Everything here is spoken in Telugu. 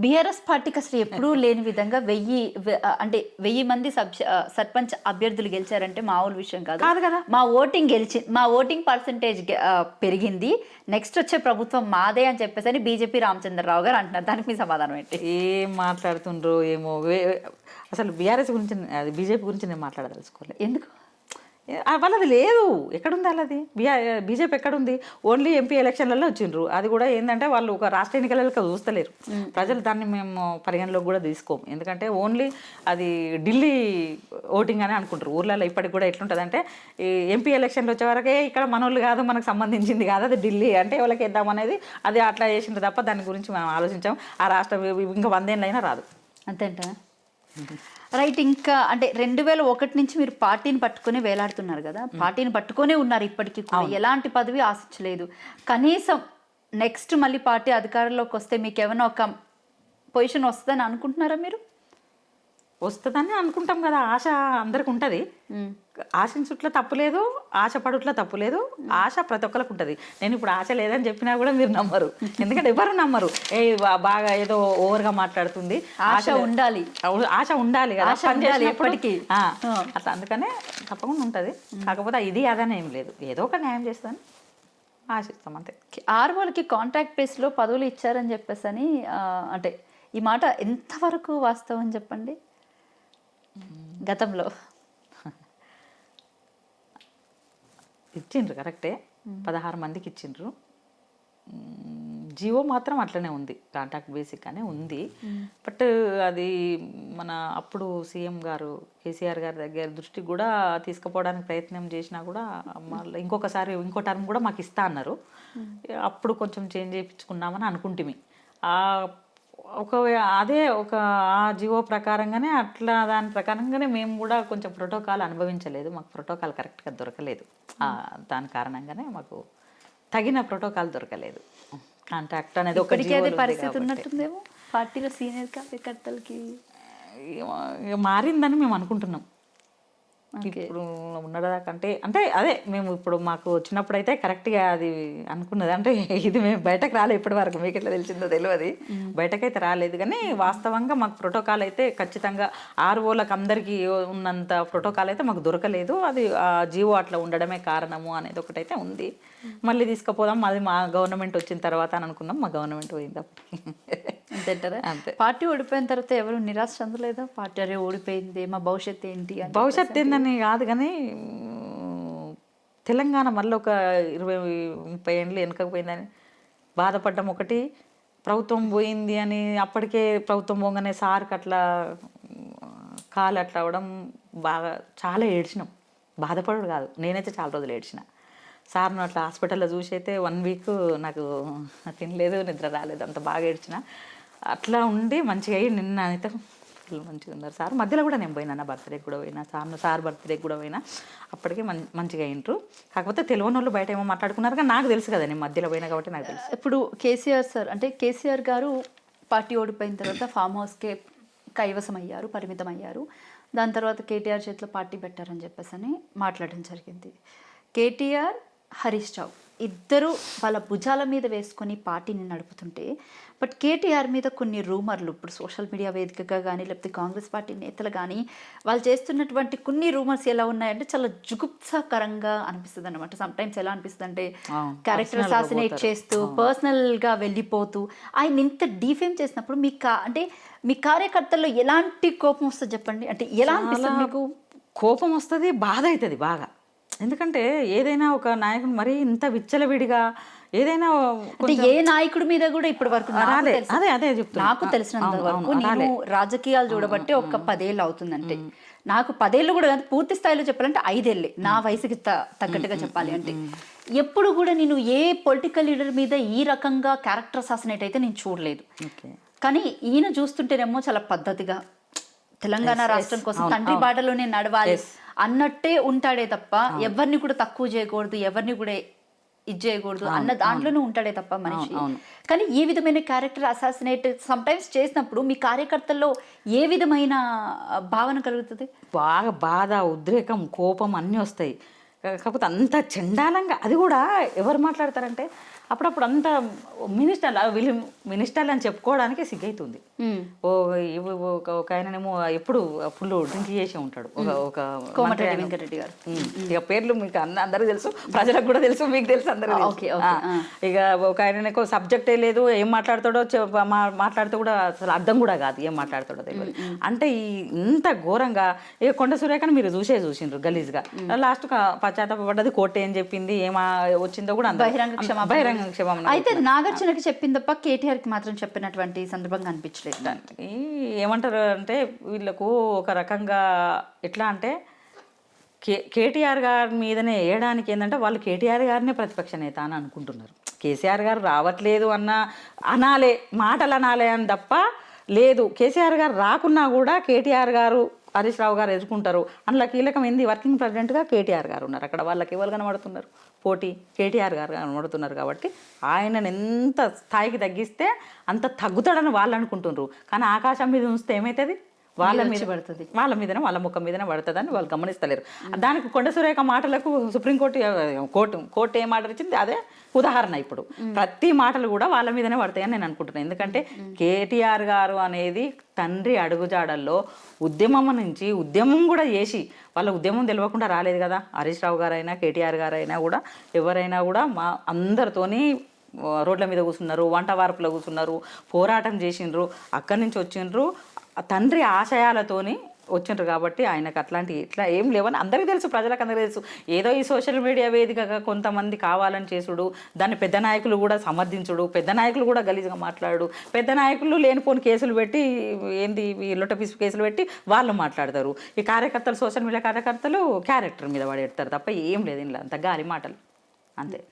బీఆర్ఎస్ పార్టీకి అసలు ఎప్పుడూ లేని విధంగా అంటే 1000 మంది సర్పంచ్ అభ్యర్థులు గెలిచారంటే మామూలు విషయం కాదు కాదు కదా. మా ఓటింగ్ పర్సంటేజ్ పెరిగింది, నెక్స్ట్ వచ్చే ప్రభుత్వం మాదే అని చెప్పేసి అని బీజేపీ రామచంద్రరావు గారు అంటున్నారు. దానికి మీ సమాధానం ఏంటి? ఏం మాట్లాడుతుండ్రో ఏమో. అసలు బీఆర్ఎస్ గురించి, అది బీజేపీ గురించి నేను మాట్లాడదలుచుకోలేదు. ఎందుకు? వాళ్ళది లేదు. ఎక్కడుంది వాళ్ళది? బీజేపీ ఎక్కడుంది? ఓన్లీ ఎంపీ ఎలక్షన్లలో వచ్చిండ్రు. అది కూడా ఏంటంటే వాళ్ళు ఒక రాష్ట్ర ఎన్నికలలో చూస్తలేరు. ప్రజలు దాన్ని మేము పరిగణలోకి కూడా తీసుకోము. ఎందుకంటే ఓన్లీ అది ఢిల్లీ ఓటింగ్ అని అనుకుంటారు. ఊర్లలో ఇప్పటికి కూడా ఎట్లుంటుందంటే ఈ ఎంపీ ఎలక్షన్లు వచ్చే వరకే ఇక్కడ మనోళ్ళు కాదు, మనకు సంబంధించింది కాదు, అది ఢిల్లీ అంటే ఎవరికి వేద్దాం అనేది అది అట్లా చేసిండ్రు తప్ప దాని గురించి మనం ఆలోచించాం. ఆ రాష్ట్రం ఇంకా 100 ఏళ్ళైనా రాదు. అంతేంటా? రైట్. ఇంకా అంటే 2001 నుంచి మీరు పార్టీని పట్టుకుని వేలాడుతున్నారు కదా, పార్టీని పట్టుకునే ఉన్నారు ఇప్పటికీ కూడా, ఎలాంటి పదవి ఆశించలేదు. కనీసం నెక్స్ట్ మళ్ళీ పార్టీ అధికారంలోకి వస్తే మీకు ఏమైనా ఒక పొజిషన్ వస్తుందని అనుకుంటున్నారా మీరు? వస్తుందని అనుకుంటాం కదా, ఆశ అందరికి ఉంటుంది. ఆశించుట్లో తప్పులేదు, ఆశపడుట్లో తప్పులేదు. ఆశ ప్రతి ఒక్కరికి ఉంటుంది. నేను ఇప్పుడు ఆశ లేదని చెప్పినా కూడా మీరు నమ్మరు, ఎందుకంటే ఎవరు నమ్మరు. బాగా ఏదో ఓవర్గా మాట్లాడుతుంది. ఆశ ఉండాలి, ఆశ ఉండాలి కదా, ఎప్పటికీ అట్లా. అందుకనే తప్పకుండా ఉంటుంది. కాకపోతే ఇది అదని ఏం లేదు, ఏదో ఒక న్యాయం చేస్తాను ఆశిస్తాం అంతే. ఆర్వోలకి కాంట్రాక్ట్ బేస్లో పదవులు ఇచ్చారని చెప్పేసి అని అంటే ఈ మాట ఎంతవరకు వాస్తవం చెప్పండి? గతంలో ఇచ్చిండ్రు, కరెక్టే. 16 మందికి ఇచ్చిండ్రు. జియో మాత్రం అట్లనే ఉంది, కాంటాక్ట్ బేసిక్గానే ఉంది. బట్ అది మన అప్పుడు సీఎం గారు కేసీఆర్ గారి దగ్గర దృష్టికి కూడా తీసుకుపోవడానికి ప్రయత్నం చేసినా కూడా మళ్ళీ ఇంకో టర్మ్ కూడా మాకు ఇస్తా అన్నారు. అప్పుడు కొంచెం చేంజ్ చేయించుకున్నామని అనుకుంటుమి. అదే ఆ జియో ప్రకారంగానే అట్లా దాని ప్రకారంగానే మేము కూడా కొంచెం ప్రోటోకాల్ అనుభవించలేదు. మాకు ప్రోటోకాల్ కరెక్ట్గా దొరకలేదు. దాని కారణంగానే మాకు తగిన ప్రోటోకాల్ దొరకలేదు. కాంట్రాక్ట్ అనేది ఒక పరిస్థితి ఉన్నట్టుందేమో పార్టీలో సీనియర్ కార్యకర్తలకి మారిందని మేము అనుకుంటున్నాం. ఇప్పుడు ఉన్నదాకంటే అంటే అదే మేము ఇప్పుడు మాకు వచ్చినప్పుడు అయితే కరెక్ట్గా అది అనుకున్నది. అంటే ఇది మేము బయటకు రాలేదు ఇప్పటి వరకు, మీకు ఎట్లా తెలిసిందో తెలియదు, బయటకైతే రాలేదు. కానీ వాస్తవంగా మాకు ప్రోటోకాల్ అయితే ఖచ్చితంగా ఆర్ఓలకు అందరికీ ఉన్నంత ప్రోటోకాల్ అయితే మాకు దొరకలేదు. అది జియో అట్లా ఉండడమే కారణము అనేది ఒకటైతే ఉంది. మళ్ళీ తీసుకుపోదాం, అది మా గవర్నమెంట్ వచ్చిన తర్వాత అని అనుకున్నాం. మా గవర్నమెంట్ పోయింది అప్పటికి. అంతేంటారా? అంతే. పార్టీ ఓడిపోయిన తర్వాత ఎవరు నిరాశ చెందలేదా? పార్టీ అరే ఓడిపోయింది, మా భవిష్యత్తు ఏంటి? భవిష్యత్తు ఏందని కాదు కానీ తెలంగాణ మళ్ళీ ఒక 20-30 ఏళ్ళు వెనకపోయిందని బాధపడ్డం ఒకటి. ప్రభుత్వం పోయింది అని అప్పటికే ప్రభుత్వం పోగానే సార్కి అట్లా కాలు అట్లా అవడం బాగా చాలా ఏడ్చినాం. బాధపడడు కాదు, నేనైతే చాలా రోజులు ఏడ్చిన. సార్ను అట్లా హాస్పిటల్లో చూసి అయితే 1 వీక్ నాకు తినలేదు, నిద్ర రాలేదు, అంత బాగా ఏడ్చిన. అట్లా ఉండి మంచిగా అయ్యి నిన్న అయితే మంచిగా ఉన్నారు సార్. మధ్యలో కూడా నేను పోయినా, నా బర్త్డేకి కూడా పోయినా, సార్ బర్త్డేకి కూడా పోయినా. అప్పటికే మంచిగా అయింటారు. కాకపోతే తెలియని వాళ్ళు బయట ఏమో మాట్లాడుకున్నారు కానీ నాకు తెలుసు కదా, నేను మధ్యలో పోయినా కాబట్టి నాకు తెలుసు. ఇప్పుడు కేసీఆర్ సార్ అంటే కేసీఆర్ గారు పార్టీ ఓడిపోయిన తర్వాత ఫామ్ హౌస్కే కైవసం అయ్యారు, పరిమితం అయ్యారు. దాని తర్వాత కేటీఆర్ చేతిలో పార్టీ పెట్టారని చెప్పేసి అని మాట్లాడడం జరిగింది. కేటీఆర్, హరీష్ రావు ఇద్దరు వాళ్ళ భుజాల మీద వేసుకొని పార్టీని నడుపుతుంటే, బట్ కేటీఆర్ మీద కొన్ని రూమర్లు ఇప్పుడు సోషల్ మీడియా వేదికగా కానీ లేకపోతే కాంగ్రెస్ పార్టీ నేతలు కానీ వాళ్ళు చేస్తున్నటువంటి కొన్ని రూమర్స్ ఎలా ఉన్నాయంటే చాలా జుగుప్సాకరంగా అనిపిస్తుంది అనమాట. సమ్టైమ్స్ ఎలా అనిపిస్తుంది అంటే క్యారెక్టర్ అసాసినేట్ చేస్తూ పర్సనల్గా వెళ్ళిపోతూ ఆయన ఇంత డిఫేమ్ చేసినప్పుడు అంటే మీ కార్యకర్తల్లో ఎలాంటి కోపం వస్తుంది చెప్పండి? అంటే ఎలా అనిపిస్తుంది మీకు? కోపం వస్తుంది, బాధ అవుతుంది బాగా. ఎందుకంటే ఏదైనా ఒక నాయకుడు మరీ ఇంత విచ్చలవిడిగా ఏదైనా అంటే ఏ నాయకుడి మీద కూడా ఇప్పటి వరకు అదే చెప్తున్నా, నాకు తెలిసినంత వరకు నేను రాజకీయాలు చూడబట్టి ఒక 10 ఏళ్ళు అవుతుందంటే, నాకు 10 ఏళ్ళు కూడా పూర్తి స్థాయిలో చెప్పాలంటే 5 ఏళ్ళే నా వయసుకి తగ్గట్టుగా చెప్పాలి అంటే. ఎప్పుడు కూడా నేను ఏ పొలిటికల్ లీడర్ మీద ఈ రకంగా క్యారెక్టర్ అసాసినేట్ అయితే నేను చూడలేదు. కానీ ఈయన చూస్తుంటేనేమో చాలా పద్ధతిగా తెలంగాణ రాష్ట్రం కోసం తండ్రి బాటలోనే నడవాలి అన్నట్టే ఉంటాడే తప్ప ఎవరిని కూడా తక్కువ చేయకూడదు, ఎవరిని కూడా ఇది చేయకూడదు అన్న దాంట్లోనే ఉంటాడే తప్ప మనిషి. కానీ ఈ విధమైన క్యారెక్టర్ అసాసినేట్ సమ్టైమ్స్ చేసినప్పుడు మీ కార్యకర్తల్లో ఏ విధమైన భావన కలుగుతుంది? బాగా బాధ, ఉద్రేకం, కోపం అన్నీ వస్తాయి. కాకపోతే అంత చండాలంగా అది కూడా ఎవరు మాట్లాడతారంటే అప్పుడప్పుడు అంత వీళ్ళు మినిస్టర్లు అని చెప్పుకోవడానికి సిగ్గైతుంది. ఓ ఒక ఆయననేమో ఎప్పుడు ఫుల్ డ్రింక్ చేసి ఉంటాడు, ఒక కోమటిరెడ్డి వెంకటరెడ్డి గారు. ఇక పేర్లు మీకు అందరికీ తెలుసు, ప్రజలకు కూడా తెలుసు, మీకు తెలుసు, అందరికీ తెలుసు. ఇక ఒక ఆయనకు సబ్జెక్టే లేదు, ఏం మాట్లాడతాడో మాట్లాడితే కూడా అసలు అర్థం కూడా కాదు, ఏం మాట్లాడతాడో తెలియదు. అంటే ఇంత ఘోరంగా ఇక కొండ సురేఖను మీరు చూసిండ్రు గలీజ్గా. లాస్ట్ పశ్చాత్తాపడ్డది, కోర్టు ఏం చెప్పింది, ఏమా వచ్చిందో కూడా బహిరంగ క్షమాపణ. అయితే నాగార్జునకి చెప్పింది తప్ప కేటీఆర్కి మాత్రం చెప్పినటువంటి సందర్భంగా అనిపించలేదు. ఏమంటారు అంటే వీళ్ళకు ఒక రకంగా ఎట్లా అంటే కేటీఆర్ గారి మీదనే వేయడానికి ఏంటంటే వాళ్ళు కేటీఆర్ గారినే ప్రతిపక్ష నేత అని అనుకుంటున్నారు. కేసీఆర్ గారు రావట్లేదు అనాలే, మాటలు అనాలే అని తప్ప లేదు. కేసీఆర్ గారు రాకున్నా కూడా కేటీఆర్ గారు, హరీష్ రావు గారు ఎదుర్కొంటారు. అందులో కీలకమైంది వర్కింగ్ ప్రెసిడెంట్గా కేటీఆర్ గారు ఉన్నారు. అక్కడ వాళ్ళకి ఎవరు కనబడుతున్నారు? పోటీ కేటీఆర్ గారు కనబడుతున్నారు. కాబట్టి ఆయనను ఎంత స్థాయికి తగ్గిస్తే అంత తగ్గుతాడని వాళ్ళు అనుకుంటున్నారు. కానీ ఆకాశం మీద ఉంచితే ఏమవుతుంది? వాళ్ళ మీద పడుతుంది, వాళ్ళ మీదనే, వాళ్ళ ముఖం మీదనే పడుతుంది అని వాళ్ళు గమనిస్తలేరు. దానికి కొండ సురేఖ మాటలకు కోర్టు ఏం ఆర్డర్ ఇచ్చింది అదే ఉదాహరణ. ఇప్పుడు ప్రతి మాటలు కూడా వాళ్ళ మీదనే పడతాయని నేను అనుకుంటున్నాను. ఎందుకంటే కేటీఆర్ గారు అనేది తండ్రి అడుగుజాడల్లో ఉద్యమం కూడా చేసి, వాళ్ళ ఉద్యమం తెలియకుండా రాలేదు కదా. హరీష్ రావు గారైనా కేటీఆర్ గారైనా కూడా ఎవరైనా కూడా మా అందరితోని రోడ్ల మీద కూర్చున్నారు, వంట వార్పులో కూర్చున్నారు, పోరాటం చేసిండ్రు, అక్కడి నుంచి వచ్చిండ్రు, తండ్రి ఆశయాలతోని వచ్చిండ్రు. కాబట్టి ఆయనకు అట్లాంటి ఇట్లా ఏం లేవని అందరికీ తెలుసు, ప్రజలకు అందరికీ తెలుసు. ఏదో ఈ సోషల్ మీడియా వేదికగా కొంతమంది కావాలని చేసుడు, దాన్ని పెద్ద నాయకులు కూడా సమర్థించుడు, పెద్ద నాయకులు కూడా గలీజ్గా మాట్లాడు, పెద్ద నాయకులు లేనిపోని కేసులు పెట్టి, ఏంది లొట్టపీసు కేసులు పెట్టి వాళ్ళు మాట్లాడతారు. ఈ కార్యకర్తలు, సోషల్ మీడియా కార్యకర్తలు క్యారెక్టర్ మీద పడేస్తారు తప్ప ఏం లేదు. ఇలా అంత గాలి మాటలు అంతే.